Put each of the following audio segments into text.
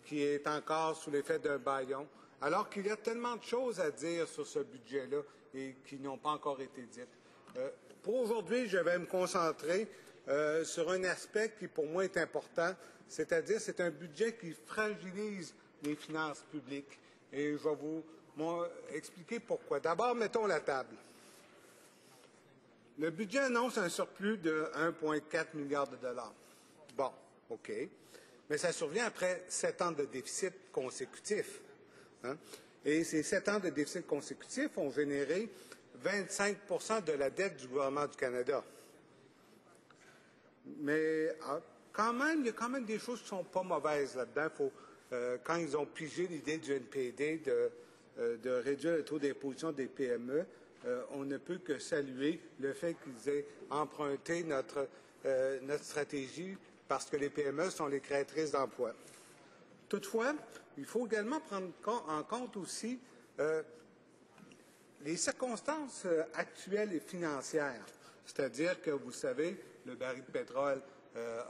qui est encore sous l'effet d'un bâillon, alors qu'il y a tellement de choses à dire sur ce budget-là et qui n'ont pas encore été dites. Pour aujourd'hui, je vais me concentrer sur un aspect qui, pour moi, est important, c'est-à-dire c'est un budget qui fragilise les finances publiques. Et je vais vous expliquer pourquoi. D'abord, mettons la table. Le budget annonce un surplus de 1,4 milliard de dollars. Bon, OK. Mais ça survient après 7 ans de déficit consécutifs. Hein? Et ces 7 ans de déficit consécutifs ont généré 25 de la dette du gouvernement du Canada. Mais quand même, il y a quand même des choses qui ne sont pas mauvaises là-dedans. Quand ils ont pigé l'idée du NPD de réduire le taux d'imposition des PME, on ne peut que saluer le fait qu'ils aient emprunté notre stratégie parce que les PME sont les créatrices d'emplois. Toutefois, il faut également prendre en compte aussi les circonstances actuelles et financières. C'est-à-dire que, vous savez, le baril de pétrole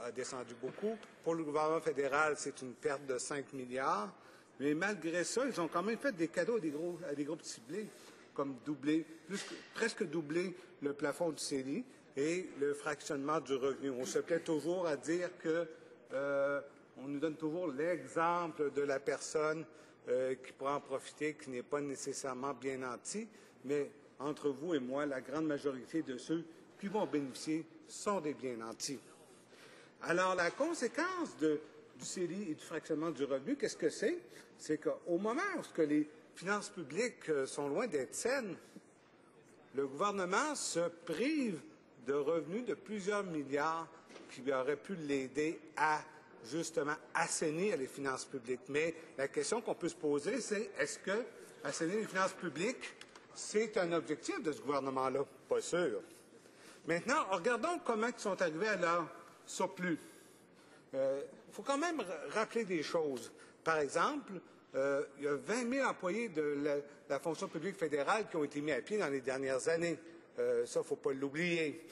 a descendu beaucoup. Pour le gouvernement fédéral, c'est une perte de 5 milliards. Mais malgré ça, ils ont quand même fait des cadeaux à des groupes ciblés, comme presque doubler le plafond du CELI et le fractionnement du revenu. On se plaît toujours à dire que on nous donne toujours l'exemple de la personne qui pourra en profiter, qui n'est pas nécessairement bien nantie, mais entre vous et moi, la grande majorité de ceux qui vont bénéficier sont des bien nantis. Alors, la conséquence du CELI et du fractionnement du revenu, qu'est-ce que c'est? C'est qu'au moment où les finances publiques sont loin d'être saines, le gouvernement se prive de revenus de plusieurs milliards qui auraient pu l'aider à justement assainir les finances publiques. Mais la question qu'on peut se poser, c'est est-ce que assainir les finances publiques, c'est un objectif de ce gouvernement-là? Pas sûr. Maintenant, regardons comment ils sont arrivés à leur surplus. Il faut quand même rappeler des choses. Par exemple, il y a 20 000 employés de la fonction publique fédérale qui ont été mis à pied dans les dernières années. Ça, il ne faut pas l'oublier.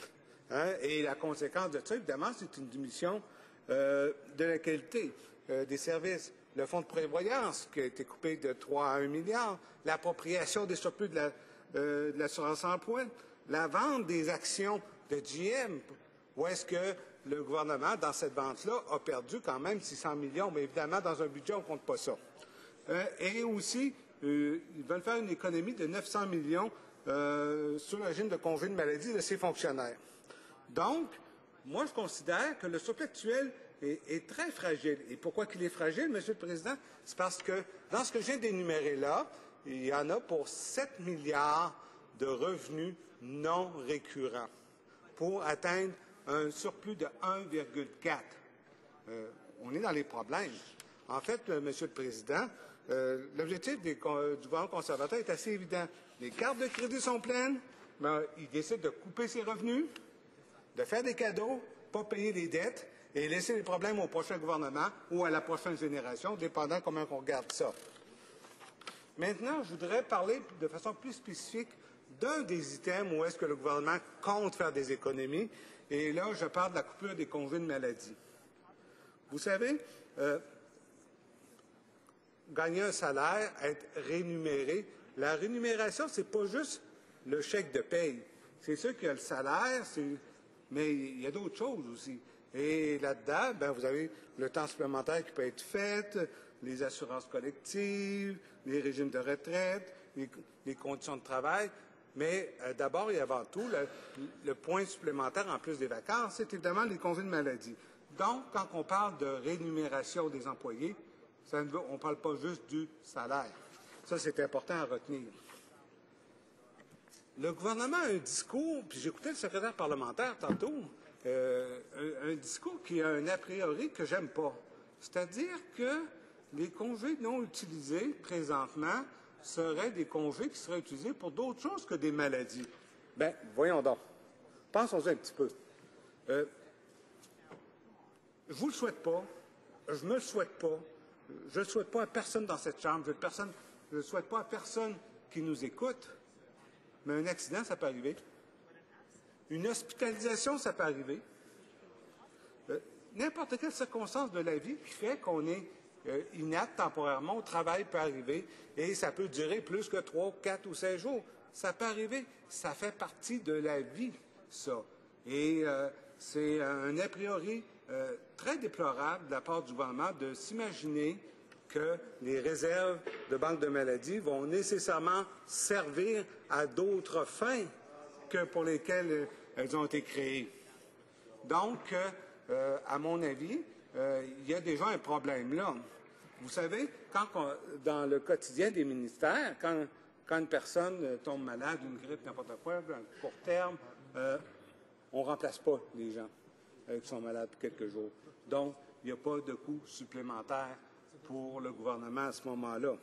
Hein? Et la conséquence de ça, évidemment, c'est une diminution de la qualité des services. Le fonds de prévoyance qui a été coupé de 3 à 1 milliard, l'appropriation des surplus de l'assurance emploi, la vente des actions de GM, où est-ce que le gouvernement, dans cette vente-là, a perdu quand même 600 millions, mais évidemment, dans un budget, on ne compte pas ça. Et aussi, ils veulent faire une économie de 900 millions sur le régime de congé de maladie de ses fonctionnaires. Donc, moi, je considère que le surplus actuel est très fragile. Et pourquoi qu'il est fragile, Monsieur le Président? C'est parce que dans ce que je viens d'énumérer là, il y en a pour 7 milliards de revenus non récurrents pour atteindre un surplus de 1,4. On est dans les problèmes. En fait, Monsieur le Président, l'objectif du gouvernement conservateur est assez évident. Les cartes de crédit sont pleines, mais ils décident de couper ses revenus, de faire des cadeaux, pas payer les dettes et laisser les problèmes au prochain gouvernement ou à la prochaine génération, dépendant comment on regarde ça. Maintenant, je voudrais parler de façon plus spécifique d'un des items où est-ce que le gouvernement compte faire des économies. Et là, je parle de la coupure des congés de maladie. Vous savez, gagner un salaire, être rémunéré, la rémunération, ce n'est pas juste le chèque de paye. C'est sûr qu'il y a le salaire, mais il y a d'autres choses aussi. Et là-dedans, ben, vous avez le temps supplémentaire qui peut être fait, les assurances collectives, les régimes de retraite, les conditions de travail. Mais d'abord et avant tout, le point supplémentaire en plus des vacances, c'est évidemment les congés de maladie. Donc, quand on parle de rémunération des employés, on ne parle pas juste du salaire. Ça, c'est important à retenir. Le gouvernement a un discours, puis j'écoutais le secrétaire parlementaire tantôt, un discours qui a un a priori que j'aime pas. C'est-à-dire que les congés non utilisés présentement seraient des congés qui seraient utilisés pour d'autres choses que des maladies. Bien, voyons donc. Pensons-y un petit peu. Je ne vous le souhaite pas. Je ne me le souhaite pas. Je ne le souhaite pas à personne dans cette Chambre. Je ne le souhaite pas à personne qui nous écoute. Mais un accident, ça peut arriver. Une hospitalisation, ça peut arriver. N'importe quelle circonstance de la vie qui fait qu'on est inapte temporairement au travail peut arriver et ça peut durer plus que 3, 4 ou 5 jours. Ça peut arriver. Ça fait partie de la vie, ça. Et c'est un a priori très déplorable de la part du gouvernement de s'imaginer que les réserves de banque de maladie vont nécessairement servir à d'autres fins que pour lesquelles elles ont été créées. Donc, à mon avis, il y a déjà un problème là. Vous savez, dans le quotidien des ministères, quand une personne tombe malade, une grippe, n'importe quoi, à court terme, on ne remplace pas les gens qui sont malades quelques jours. Donc, il n'y a pas de coût supplémentaire pour le gouvernement à ce moment-là.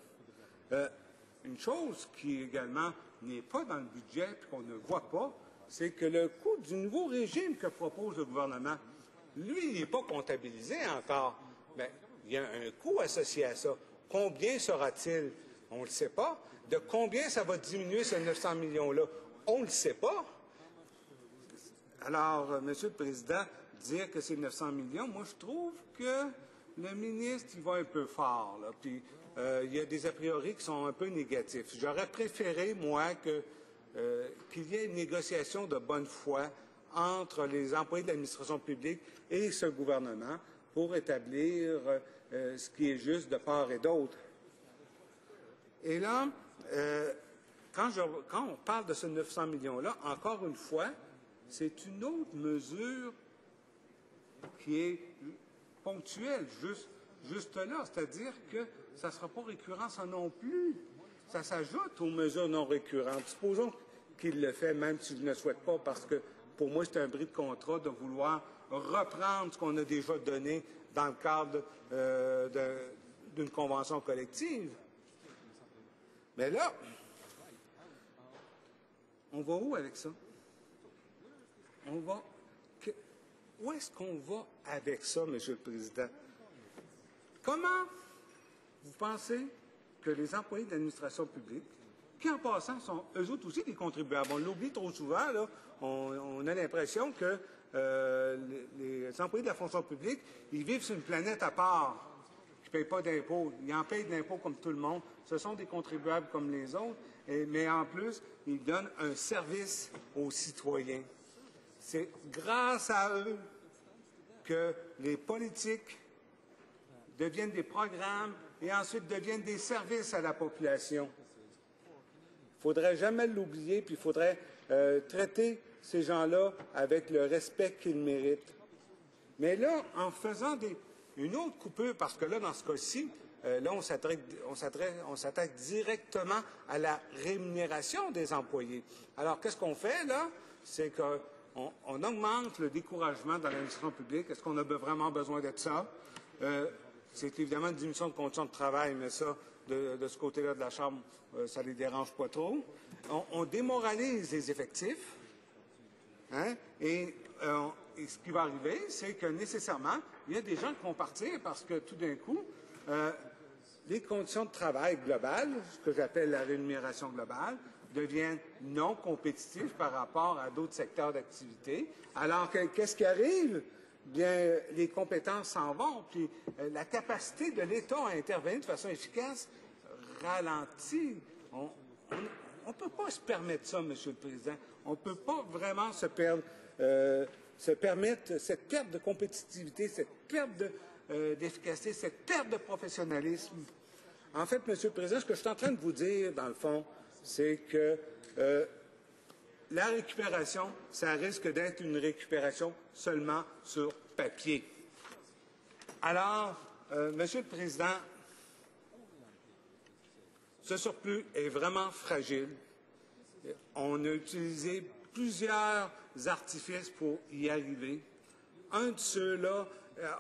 Une chose qui également n'est pas dans le budget et qu'on ne voit pas, c'est que le coût du nouveau régime que propose le gouvernement, lui, il n'est pas comptabilisé encore. Mais il y a un coût associé à ça. Combien sera-t-il? On ne le sait pas. De combien ça va diminuer ces 900 millions-là? On ne le sait pas. Alors, Monsieur le Président, dire que c'est 900 millions, moi, je trouve que le ministre, il va un peu fort, là. Puis, il y a des a priori qui sont un peu négatifs. J'aurais préféré, moi, qu'il y ait une négociation de bonne foi entre les employés de l'administration publique et ce gouvernement pour établir ce qui est juste de part et d'autre. Et là, quand on parle de ce 900 millions-là, encore une fois, c'est une autre mesure qui est ponctuelle, juste là. C'est-à-dire que ça ne sera pas récurrent, ça non plus. Ça s'ajoute aux mesures non récurrentes. Supposons qu'il le fait, même si je ne le souhaite pas, parce que pour moi, c'est un bris de contrat de vouloir reprendre ce qu'on a déjà donné dans le cadre d'une convention collective. Mais là, on va où avec ça? Où est-ce qu'on va avec ça, Monsieur le Président? Comment vous pensez que les employés de l'administration publique, qui en passant sont eux autres aussi des contribuables, on l'oublie trop souvent, là, on a l'impression que les employés de la fonction publique, ils vivent sur une planète à part, qui ne payent pas d'impôts. Ils en payent de l'impôt comme tout le monde. Ce sont des contribuables comme les autres, mais en plus, ils donnent un service aux citoyens. C'est grâce à eux que les politiques deviennent des programmes et ensuite deviennent des services à la population. Il ne faudrait jamais l'oublier, puis il faudrait traiter ces gens-là avec le respect qu'ils méritent. Mais là, en faisant une autre coupure, parce que là, dans ce cas-ci, là, on s'attaque directement à la rémunération des employés. Alors, qu'est-ce qu'on fait, là? C'est qu'on augmente le découragement dans l'administration publique. Est-ce qu'on a vraiment besoin de ça? C'est évidemment une diminution de conditions de travail, mais ça, de ce côté-là de la Chambre, ça ne les dérange pas trop. On démoralise les effectifs. Hein? Et ce qui va arriver, c'est que nécessairement, il y a des gens qui vont partir parce que tout d'un coup, les conditions de travail globales, ce que j'appelle la rémunération globale, deviennent non compétitives par rapport à d'autres secteurs d'activité. Alors, qu'est-ce qui arrive? Bien, les compétences s'en vont, puis la capacité de l'État à intervenir de façon efficace ralentit. On ne peut pas se permettre ça, Monsieur le Président. On ne peut pas vraiment se permettre cette perte de compétitivité, cette perte d'efficacité, cette perte de professionnalisme. En fait, Monsieur le Président, ce que je suis en train de vous dire, dans le fond, c'est que la récupération, ça risque d'être une récupération seulement sur papier. Alors, Monsieur le Président, ce surplus est vraiment fragile. On a utilisé plusieurs artifices pour y arriver. Un de ceux-là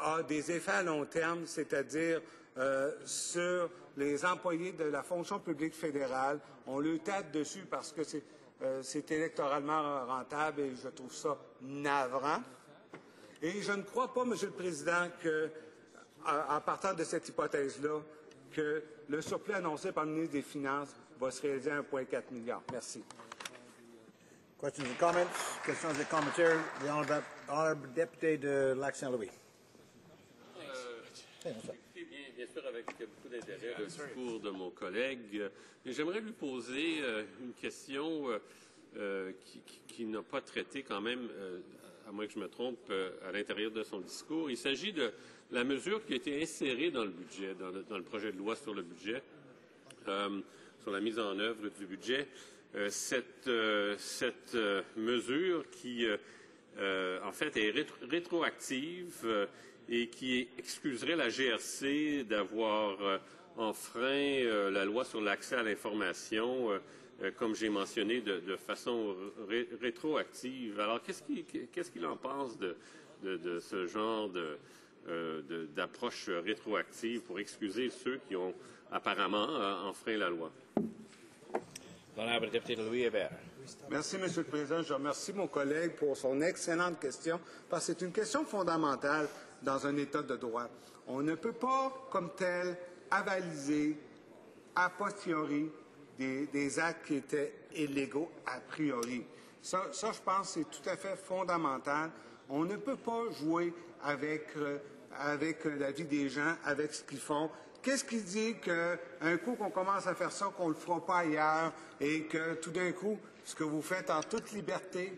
a des effets à long terme, c'est-à-dire sur les employés de la fonction publique fédérale. On le tape dessus parce que c'est électoralement rentable et je trouve ça navrant. Et je ne crois pas, Monsieur le Président, en partant de cette hypothèse-là, que le surplus annoncé par le ministre des Finances va se réaliser à 1,4 milliard. Merci. Questions and comments? Questions et commentaires. The honorable député de Lac-Saint-Louis. Bien sûr. suivre avec beaucoup d'intérêt le discours de mon collègue. J'aimerais lui poser une question qui n'a pas traité quand même, à moins que je me trompe, à l'intérieur de son discours. Il s'agit de la mesure qui a été insérée dans le budget, dans le projet de loi sur le budget, sur la mise en œuvre du budget. Cette mesure qui, en fait, est rétroactive et qui excuserait la GRC d'avoir enfreint la loi sur l'accès à l'information, comme j'ai mentionné, de façon rétroactive. Alors, qu'est-ce qu'il en pense de ce genre d'approche rétroactive pour excuser ceux qui ont apparemment enfreint la loi? L'honorable député Louis Hébert. Merci, M. le Président. Je remercie mon collègue pour son excellente question, parce que c'est une question fondamentale dans un État de droit. On ne peut pas, comme tel, avaliser a posteriori des actes qui étaient illégaux a priori. Ça, je pense, c'est tout à fait fondamental. On ne peut pas jouer avec la vie des gens, avec ce qu'ils font. Qu'est-ce qui dit qu'un coup qu'on commence à faire ça, qu'on ne le fera pas ailleurs, et que tout d'un coup, ce que vous faites en toute liberté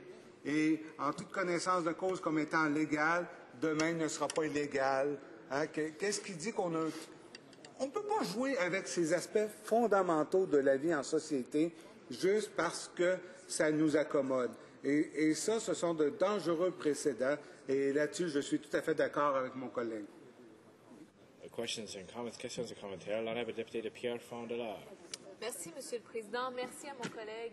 et en toute connaissance de cause comme étant légal, demain ne sera pas illégal? Hein? Qu'est-ce qui dit qu'on a... On ne peut pas jouer avec ces aspects fondamentaux de la vie en société juste parce que ça nous accommode. Et ça, ce sont de dangereux précédents. Et là-dessus, je suis tout à fait d'accord avec mon collègue. Questions and comments, questions et commentaires. L'honorable député de Pierre Fond-de-Lac. Merci, Monsieur le Président. Merci à mon collègue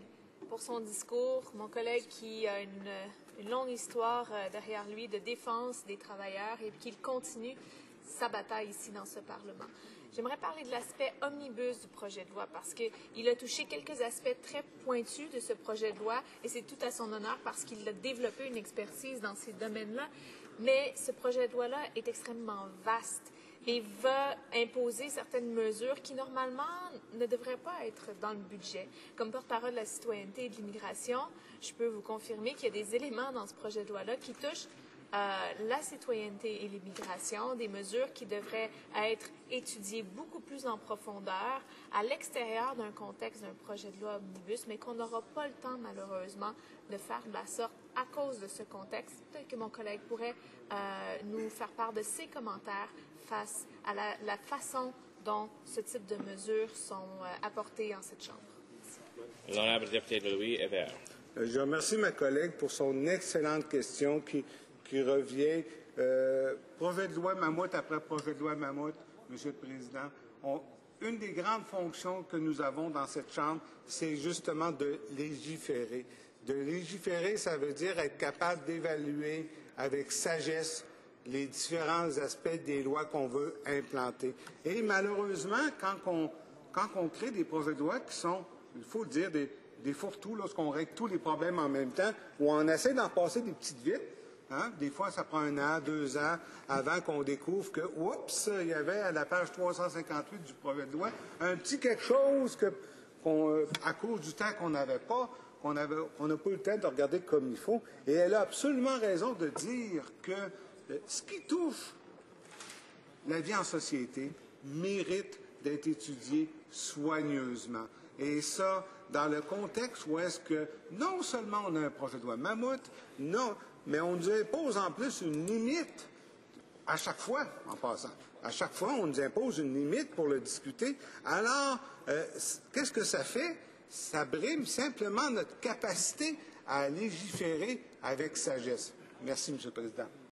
pour son discours. Mon collègue qui a une longue histoire derrière lui de défense des travailleurs et qu'il continue sa bataille ici dans ce Parlement. J'aimerais parler de l'aspect omnibus du projet de loi parce qu'il a touché quelques aspects très pointus de ce projet de loi et c'est tout à son honneur parce qu'il a développé une expertise dans ces domaines-là. Mais ce projet de loi-là est extrêmement vaste et va imposer certaines mesures qui, normalement, ne devraient pas être dans le budget. Comme porte-parole de la citoyenneté et de l'immigration, je peux vous confirmer qu'il y a des éléments dans ce projet de loi-là qui touchent la citoyenneté et l'immigration, des mesures qui devraient être étudiées beaucoup plus en profondeur à l'extérieur d'un contexte d'un projet de loi omnibus, mais qu'on n'aura pas le temps, malheureusement, de faire de la sorte à cause de ce contexte. Peut-être que mon collègue pourrait nous faire part de ses commentaires face à la façon dont ce type de mesures sont apportées en cette Chambre. L'honorable député de Louis Hébert. Je remercie ma collègue pour son excellente question qui revient. Projet de loi Mammouth après projet de loi Mammouth, Monsieur le Président. Une des grandes fonctions que nous avons dans cette Chambre, c'est justement de légiférer. De légiférer, ça veut dire être capable d'évaluer avec sagesse les différents aspects des lois qu'on veut implanter. Et malheureusement, quand on crée des projets de loi qui sont, il faut le dire, des fourre-tout, lorsqu'on règle tous les problèmes en même temps, ou on essaie d'en passer des petites vites, hein? Des fois, ça prend 1 an, 2 ans, avant qu'on découvre que, oups, il y avait à la page 358 du projet de loi un petit quelque chose à cause du temps qu'on n'avait pas, qu'on n'a pas eu le temps de regarder comme il faut. Et elle a absolument raison de dire que ce qui touche la vie en société mérite d'être étudié soigneusement. Et ça, dans le contexte où est-ce que non seulement on a un projet de loi Mammouth, non, mais on nous impose en plus une limite à chaque fois, en passant. À chaque fois, on nous impose une limite pour le discuter. Alors, qu'est-ce que ça fait? Ça brime simplement notre capacité à légiférer avec sagesse. Merci, M. le Président.